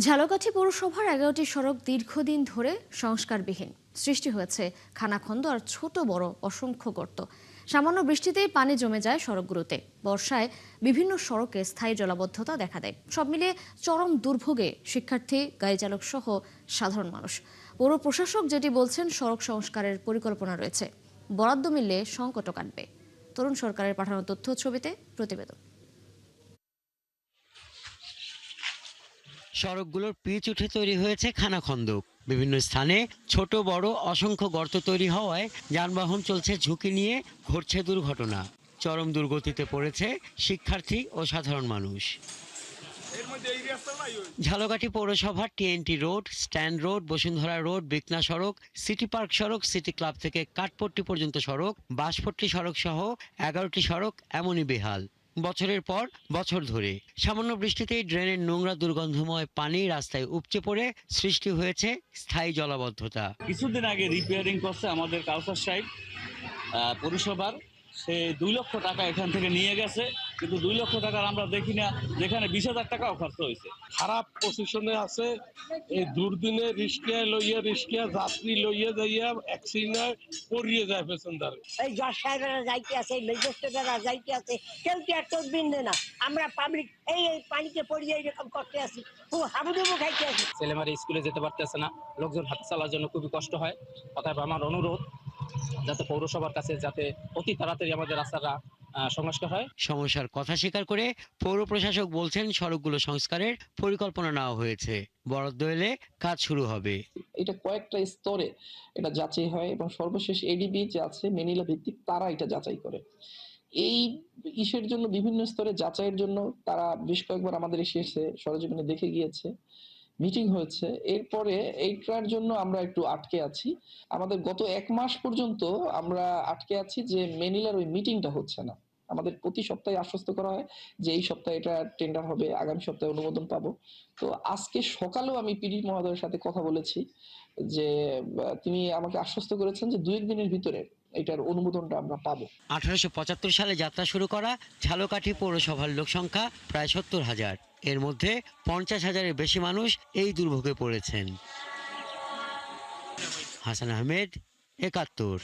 ঝালকাঠি পৌরসভার ১১টি সড়ক দীর্ঘদিন ধরে সংস্কারবিহীন। সৃষ্টি হয়েছে খানাখন্দ আর ছোট বড় অসংখ্য গর্ত। সামান্য বৃষ্টিতেই পানি জমে যায় সড়কগুলোতে। বর্ষায় বিভিন্ন সড়কে স্থায়ী জলাবদ্ধতা দেখা দেয়। সব মিলিয়ে চরম দুর্ভোগে শিক্ষার্থী, গাড়ি চালক সহ সাধারণ মানুষ। পৌর প্রশাসক যেটি বলছেন, সড়ক সংস্কারের পরিকল্পনা রয়েছে, বরাদ্দ মিললে সংকটও কাটবে। তরুণ সরকারের পাঠানো তথ্য ছবিতে প্রতিবেদন। সড়কগুলোর পিচ উঠে তৈরি হয়েছে খানাখন্দক। বিভিন্ন স্থানে ছোট বড় অসংখ্য গর্ত তৈরি হওয়ায় যানবাহন চলছে ঝুঁকি নিয়ে, ঘটছে দুর্ঘটনা। চরম দুর্গতিতে পড়েছে শিক্ষার্থী ও সাধারণ মানুষ। ঝালকাঠি পৌরসভার TNT road, stand road, Bashundhara road, Bikna সড়ক, সিটি পার্ক সড়ক, সিটি ক্লাব থেকে কাঠপট্টি পর্যন্ত সড়ক, বাঁশপট্টি সড়ক সহ ১১টি সড়ক এমনই বেহাল। বছরের পর বছর ধরে সামান্য বৃষ্টিতেই ড্রেনের নোংরা দুর্গন্ধময় পানি রাস্তায় উপচে পড়ে সৃষ্টি হয়েছে স্থায়ী জলাবদ্ধতা। কিছুদিন আগে রিপেয়ারিং করছে আমাদের কাউসার সাহেব পৌরসভার, সে ২ লক্ষ টাকা এখান থেকে নিয়ে গেছে, কিন্তু ২ লক্ষ টাকার আমরা দেখি না, যেখানে ২০,০০০ টাকাও খরচ হয়েছে। খারাপ পজিশনে আছে। এই দুর্দিনে রিস্কিয়া যাত্রী লইয়া যাইয়া অ্যাক্সিডেন্ট পড়িয়ে যায় পেছনদার। এই জজ সাহেবেরা যাইতে আছে, ম্যাজিস্ট্রেটরা যাইতে আছে, কেউ কি একটা বিন্দে না। আমরা পাবলিক এই পানিতে পড়িয়ে এরকম করতে আছি, খুব হাবুডুবু খাইতে আছি। ছেলেমেয়েরা স্কুলে যেতে পারতেছে না, লোকজন হাঁটা চলার জন্য খুবই কষ্ট হয়। অতএব আমার অনুরোধ, যাতে পৌরসভার কাছে যাতে অতি তাড়াতাড়ি আমাদের রাস্তাটা সংস্কার হয়। সমস্যার কথা স্বীকার করে পৌর প্রশাসক বলছেন, সড়কগুলো সংস্কারের পরিকল্পনা নেওয়া হয়েছে, বরাদ্দ এলে কাজ শুরু হবে। এটা কয়েকটা স্তরে এটা যাচাই হয় এবং সর্বশেষ এডিবি যে আছে মেনিলা ভিত্তিক, তারা এটা যাচাই করে। এই ইসের জন্য বিভিন্ন স্তরে যাচাইয়ের জন্য তারা বেশ কয়েকবার আমাদের এসে সরেজমিনে দেখে গিয়েছে, মিটিং হয়েছে। এরপরে এইটার জন্য আমরা একটু আটকে আছি। আমাদের গত ১ মাস পর্যন্ত আমরা আটকে আছি যে মেনিলার ওই মিটিংটা হচ্ছে না। আমাদের প্রতি সপ্তাহে আশ্বস্ত করা হয় যে এই সপ্তাহে এটা টেন্ডার হবে, আগামী সপ্তাহে অনুমোদন পাবো। তো আজকে সকালেও আমি পিডি মহোদয়ের সাথে কথা বলেছি, যে তিনি আমাকে আশ্বস্ত করেছেন যে ২-১ দিনের ভিতরে এটার অনুমোদনটা আমরা পাবো। ১৮৭৫ সালে যাত্রা শুরু করা ঝালকাঠি পৌরসভার লোকসংখ্যা প্রায় ৭০,০০০। এর মধ্যে ৫০,০০০-এর বেশি মানুষ এই দুর্ভোগে পড়েছেন। হাসান আহমেদ, ৭১।